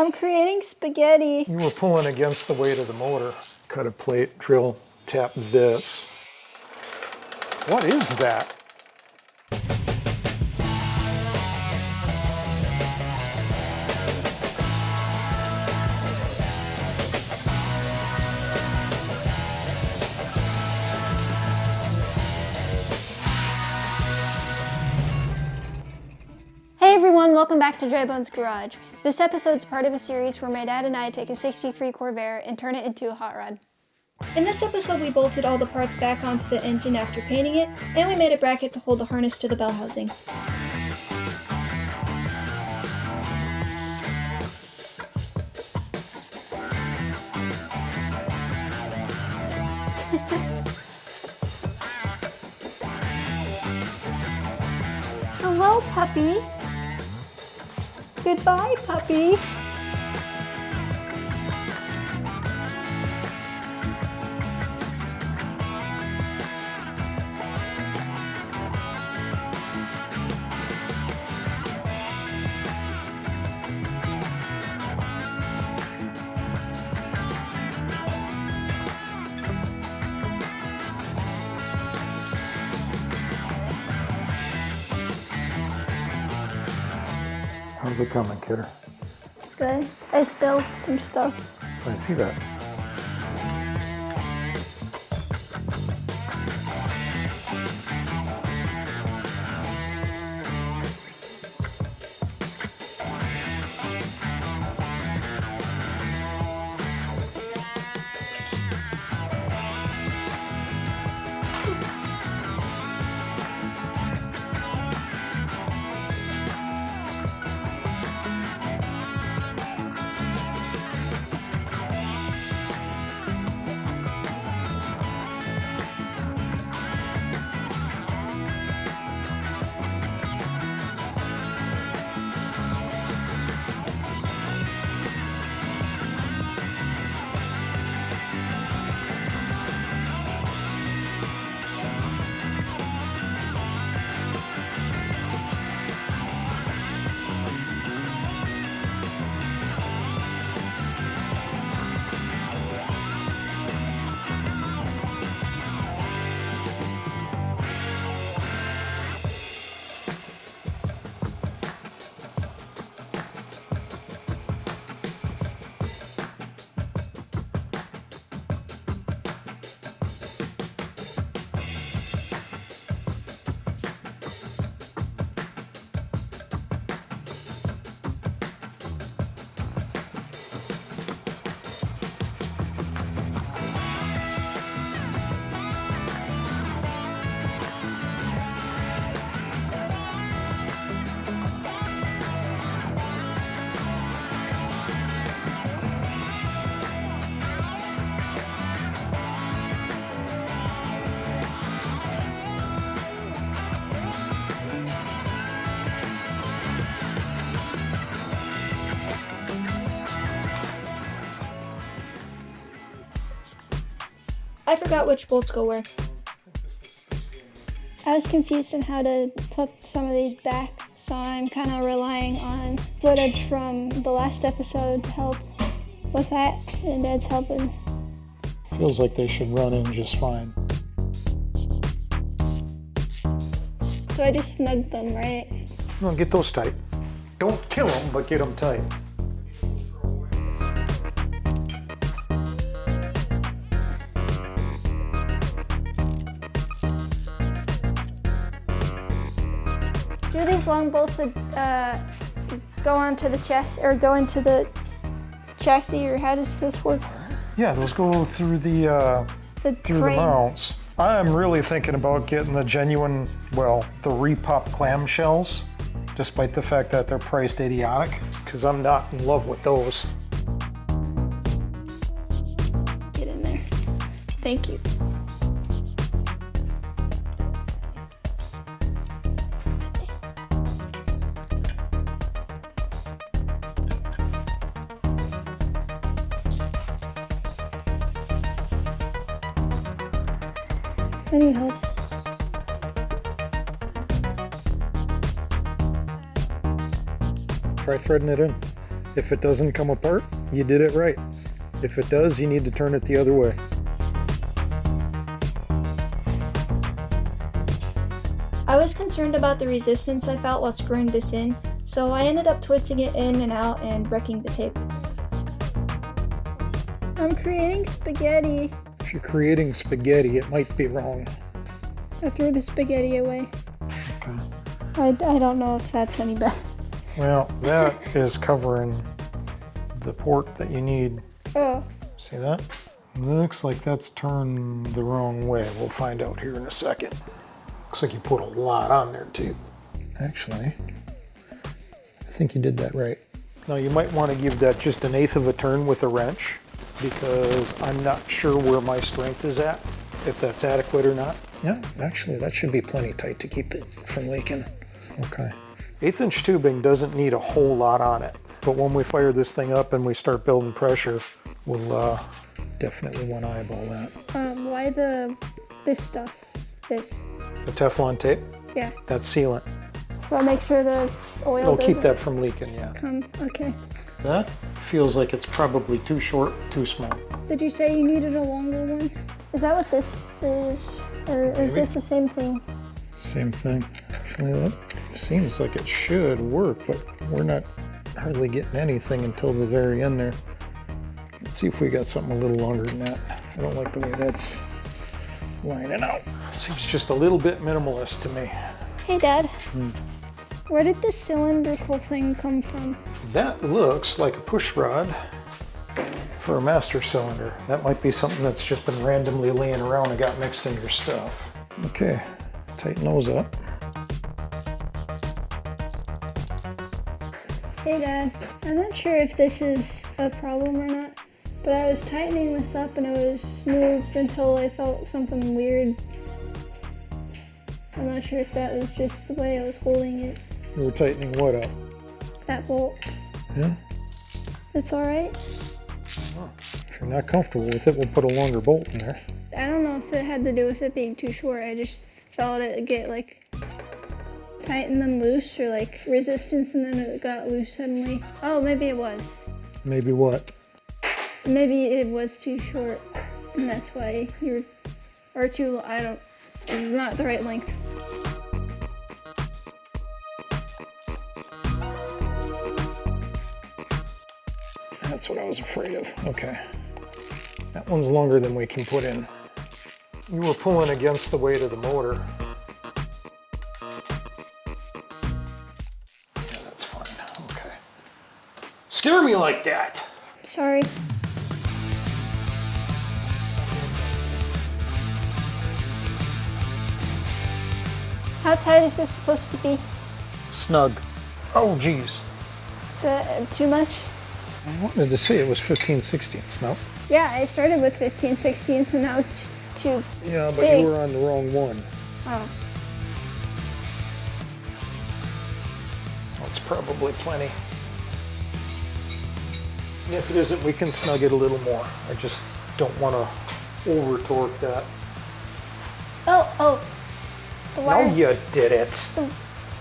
I'm creating spaghetti. You were pulling against the weight of the motor. Cut a plate, drill, tap this. What is that? Hey everyone, welcome back to drybonesgarage. This episode's part of a series where my dad and I take a 63 Corvair and turn it into a hot rod. In this episode we bolted all the parts back onto the engine after painting it, and we made a bracket to hold the harness to the bell housing. Hello, puppy. Goodbye, puppy. How's it coming, kidder? Good. I spilled some stuff. I see that. I forgot which bolts go where. I was confused on how to put some of these back, so I'm kind of relying on footage from the last episode to help with that, and Dad's helping. Feels like they should run in just fine. So I just snugged them, right? No, get those tight. Don't kill them, but get them tight. Do these long bolts that go onto the chest or go into the chassis, or how does this work? Yeah, those go through the mounts. I'm really thinking about getting the genuine, well, the repop clamshells, despite the fact that they're priced idiotic, because I'm not in love with those. Get in there. Thank you. I need help. Try threading it in. If it doesn't come apart, you did it right. If it does, you need to turn it the other way. I was concerned about the resistance I felt while screwing this in, so I ended up twisting it in and out and wrecking the tape. I'm creating spaghetti. If you're creating spaghetti, it might be wrong. I threw the spaghetti away. Okay. I don't know if that's any better. Well, that is covering the port that you need. Oh. See that? Looks like that's turned the wrong way. We'll find out here in a second. Looks like you put a lot on there too. Actually, I think you did that right. Now you might want to give that just 1/8 of a turn with a wrench, because I'm not sure where my strength is at, if that's adequate or not. Yeah, actually that should be plenty tight to keep it from leaking. Okay. 1/8" tubing doesn't need a whole lot on it, but when we fire this thing up and we start building pressure, we'll definitely want to eyeball that. Why this stuff? This? The Teflon tape? Yeah. That's sealant. So I'll make sure the oil It'll doesn't keep that from leaking, yeah. Okay. That feels like it's probably too short, too small. Did you say you needed a longer one? Is that what this is? Or is this the same thing? Same thing. Well, that seems like it should work, but we're not hardly getting anything until the very end there. Let's see if we got something a little longer than that. I don't like the way that's lining out. Seems just a little bit minimalist to me. Hey, Dad. Where did this cylindrical thing come from? That looks like a push rod for a master cylinder. That might be something that's just been randomly laying around and got mixed in your stuff. Okay, tighten those up. Hey, Dad. I'm not sure if this is a problem or not, but I was tightening this up and it was smooth until I felt something weird. I'm not sure if that was just the way I was holding it. You were tightening what up? That bolt. Yeah? That's alright? If you're not comfortable with it, we'll put a longer bolt in there. I don't know if it had to do with it being too short. I just felt it get like tight and then loose, or like resistance and then it got loose suddenly. Oh, maybe it was. Maybe what? Maybe it was too short and that's why you're, or too, I don't, not the right length. That's what I was afraid of. Okay. That one's longer than we can put in. You were pulling against the weight of the motor. Yeah, that's fine. Okay. Scare me like that! Sorry. How tight is this supposed to be? Snug. Oh, geez. Too much? I wanted to say it was 15/16, no? Yeah, I started with 15/16 and that was just too Yeah, but big. you were on the wrong one. Oh. That's probably plenty. And if it isn't, we can snug it a little more. I just don't want to over-torque that. Oh. The wire. No, you did it.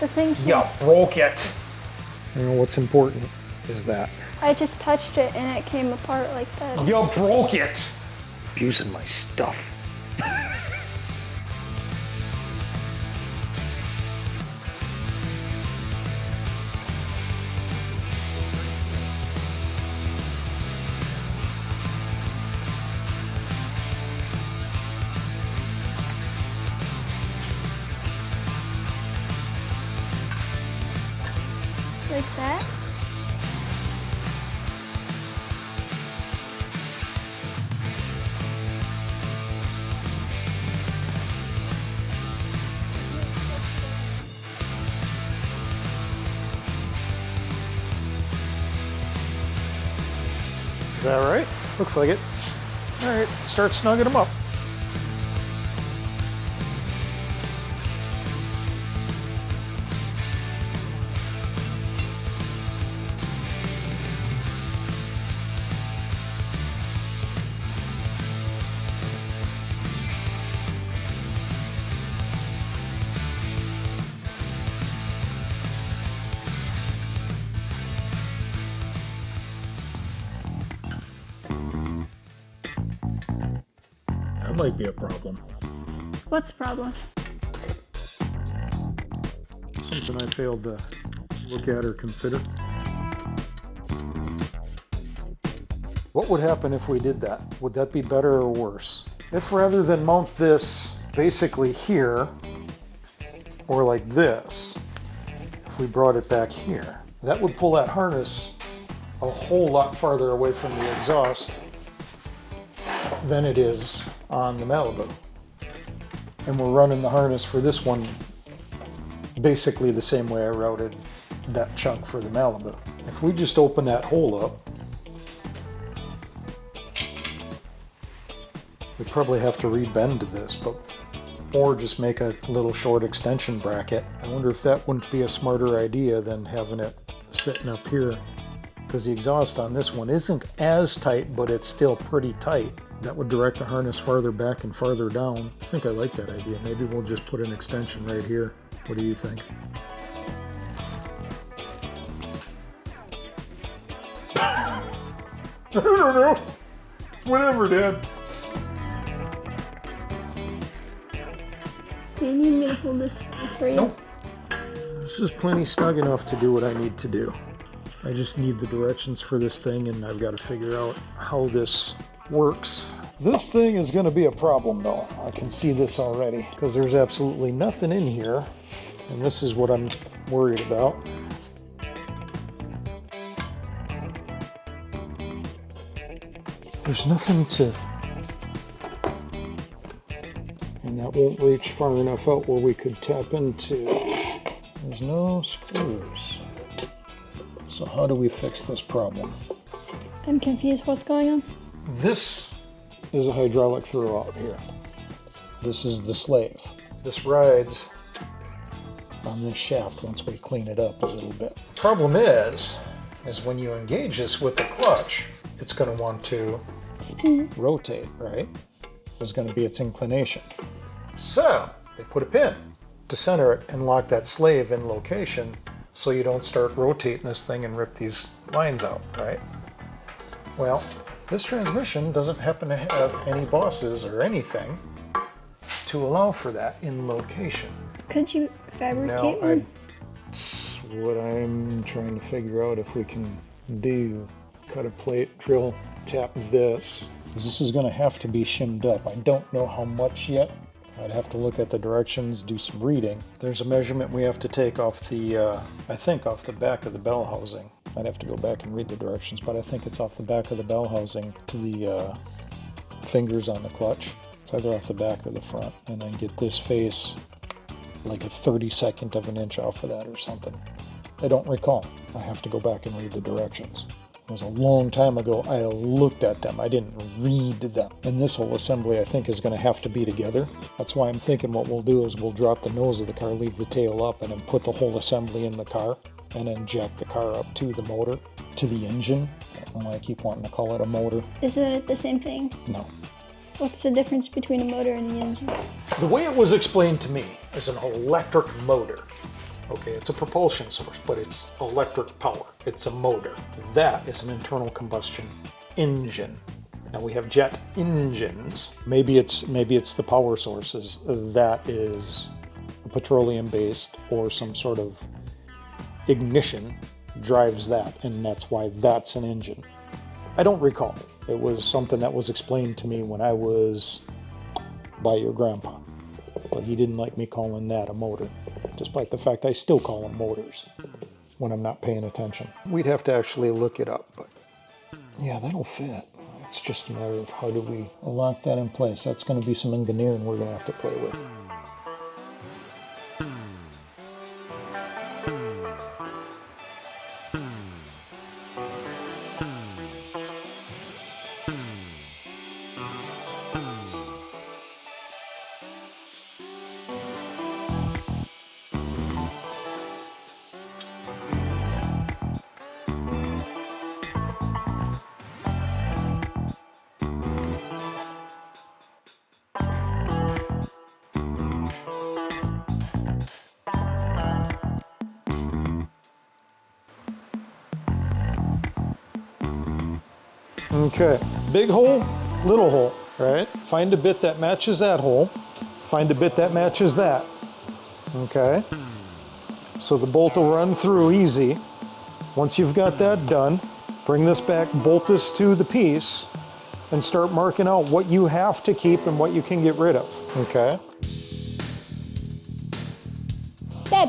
The thing. You broke it. You know, what's important is that. I just touched it and it came apart like that. You broke it. Abusing my stuff. Like that? Is that right? Looks like it. All right, start snugging them up. might be a problem. What's the problem? Something I failed to look at or consider. What would happen if we did that? Would that be better or worse? If rather than mount this basically here, or like this, if we brought it back here, that would pull that harness a whole lot farther away from the exhaust than it is on the Malibu. And we're running the harness for this one basically the same way I routed that chunk for the Malibu. If we just open that hole up, we probably have to rebend this, but or just make a little short extension bracket. I wonder if that wouldn't be a smarter idea than having it sitting up here, because the exhaust on this one isn't as tight, but it's still pretty tight. That would direct the harness farther back and farther down. I think I like that idea. Maybe we'll just put an extension right here. What do you think? I don't know. Whatever, Dad. Do you need me to hold this for you? Nope. This is plenty snug enough to do what I need to do. I just need the directions for this thing, and I've got to figure out how this works. This thing is going to be a problem, though. I can see this already, because there's absolutely nothing in here, and this is what I'm worried about. There's nothing to... and that won't reach far enough out where we could tap into. There's no screws. So how do we fix this problem? I'm confused. What's going on? This is a hydraulic throwout here. This is the slave. This rides on this shaft once we clean it up a little bit. Problem is when you engage this with the clutch, it's going to want to spin, rotate, right? Is going to be its inclination. So they put a pin to center it and lock that slave in location so you don't start rotating this thing and rip these lines out, right? Well, this transmission doesn't happen to have any bosses or anything to allow for that in location. Could you fabricate Now, one? that's what I'm trying to figure out if we can do. Cut a plate, drill, tap this. This is going to have to be shimmed up. I don't know how much yet. I'd have to look at the directions, do some reading. There's a measurement we have to take off the, I think off the back of the bell housing. I'd have to go back and read the directions, but I think it's off the back of the bell housing to the fingers on the clutch. It's either off the back or the front, and then get this face like a 32nd of an inch off of that or something. I don't recall. I have to go back and read the directions. It was a long time ago. I looked at them. I didn't read them. And this whole assembly, I think, is going to have to be together. That's why I'm thinking what we'll do is we'll drop the nose of the car, leave the tail up, and then put the whole assembly in the car, and then jack the car up to the motor, to the engine. I don't know why I keep wanting to call it a motor. Isn't it the same thing? No. What's the difference between a motor and the engine? The way it was explained to me is an electric motor. Okay, it's a propulsion source, but it's electric power. It's a motor. That is an internal combustion engine. Now we have jet engines. Maybe it's the power sources. That is petroleum-based or some sort of ignition drives that, and that's why that's an engine. I don't recall. It was something that was explained to me when I was by your grandpa, but he didn't like me calling that a motor, despite the fact I still call them motors when I'm not paying attention. We'd have to actually look it up, but yeah, that'll fit. It's just a matter of how do we lock that in place. That's going to be some engineering we're going to have to play with. Okay, big hole, little hole. right? Find a bit that matches that hole. Find a bit that matches that, okay? So the bolt will run through easy. Once you've got that done, bring this back, bolt this to the piece, and start marking out what you have to keep and what you can get rid of, okay? Dad,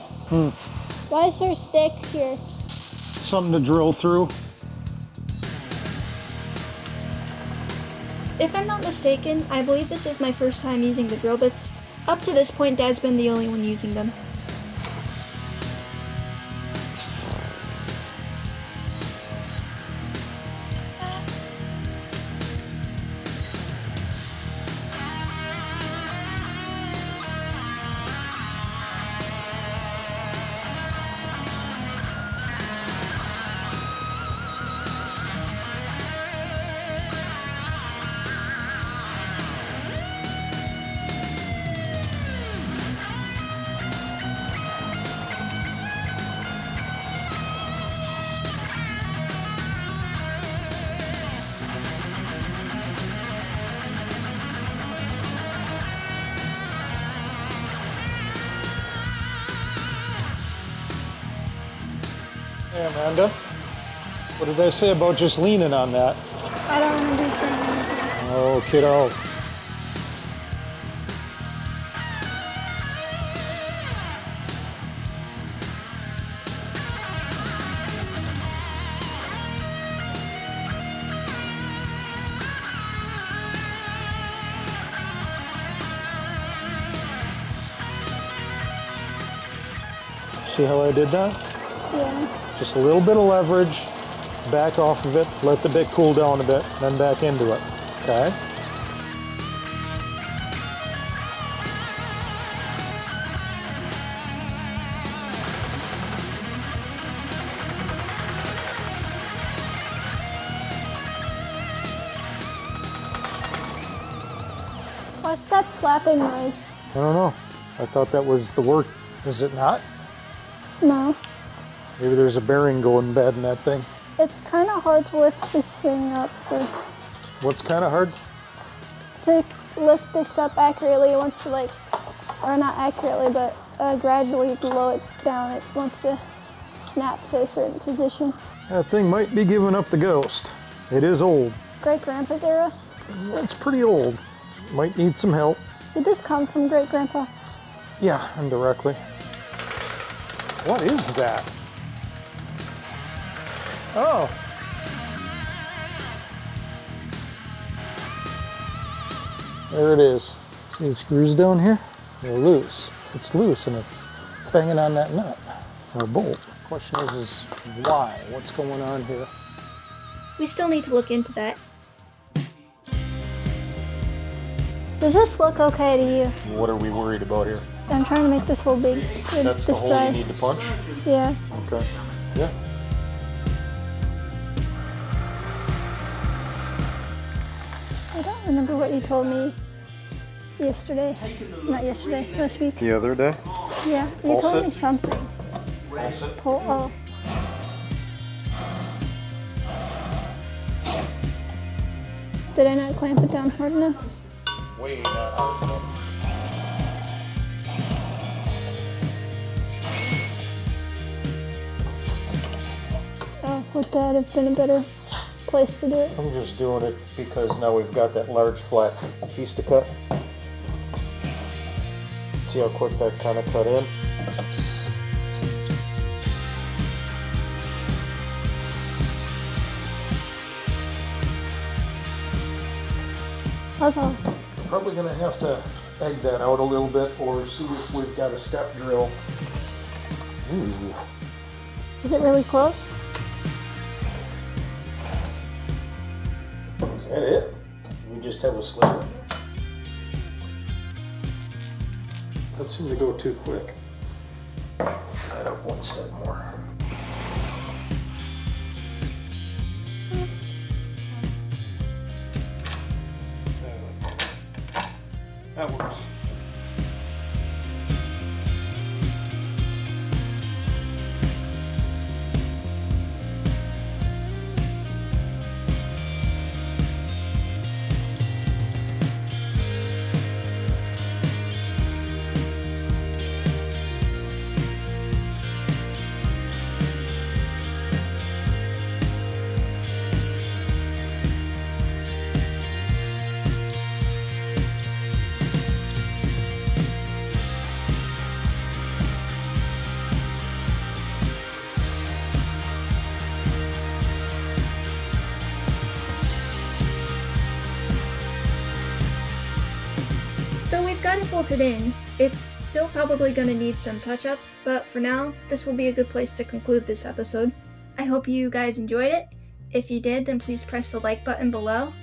why is there a stick here? Something to drill through. If I'm not mistaken, I believe this is my first time using the drill bits. Up to this point, Dad's been the only one using them. Hey Amanda, what did I say about just leaning on that? I don't remember you saying anything. Oh, kiddo. See how I did that? Yeah. Just a little bit of leverage, back off of it, let the bit cool down a bit, then back into it, okay? What's that slapping noise? I don't know. I thought that was the work. Is it not? No. Maybe there's a bearing going bad in that thing. It's kind of hard to lift this thing up. What's kind of hard? To lift this up accurately, it wants to or not accurately, but gradually blow it down. It wants to snap to a certain position. That thing might be giving up the ghost. It is old. Great-grandpa's era? It's pretty old. Might need some help. Did this come from great-grandpa? Yeah, indirectly. What is that? Oh. There it is. See the screws down here? They're loose. It's loose and it's banging on that nut or bolt. Question is why? What's going on here? We still need to look into that. Does this look okay to you? What are we worried about here? I'm trying to make this hole big. That's the hole you need to punch? Yeah. Okay. Yeah. I don't remember what you told me yesterday. Not yesterday, last week. The other day? Yeah, you Pulse told it? me something. Oh. Did I not clamp it down hard enough? Way not hard enough. Oh, would that have been a better place to do it? I'm just doing it because now we've got that large flat piece to cut. See how quick that kind of cut in? Also, Probably gonna have to egg that out a little bit or see if we've got a step drill. Ooh. is it really close? Is that it? We just have a sliver. That seemed to go too quick. Add up one step more. That works. bolted in. It's still probably going to need some touch-up, but for now, this will be a good place to conclude this episode. I hope you guys enjoyed it. If you did, then please press the like button below.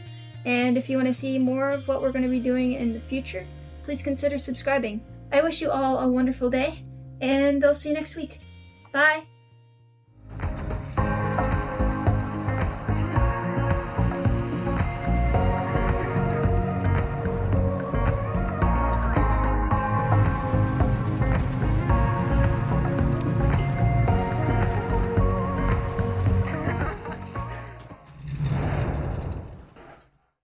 And if you want to see more of what we're going to be doing in the future, please consider subscribing. I wish you all a wonderful day, and I'll see you next week. Bye!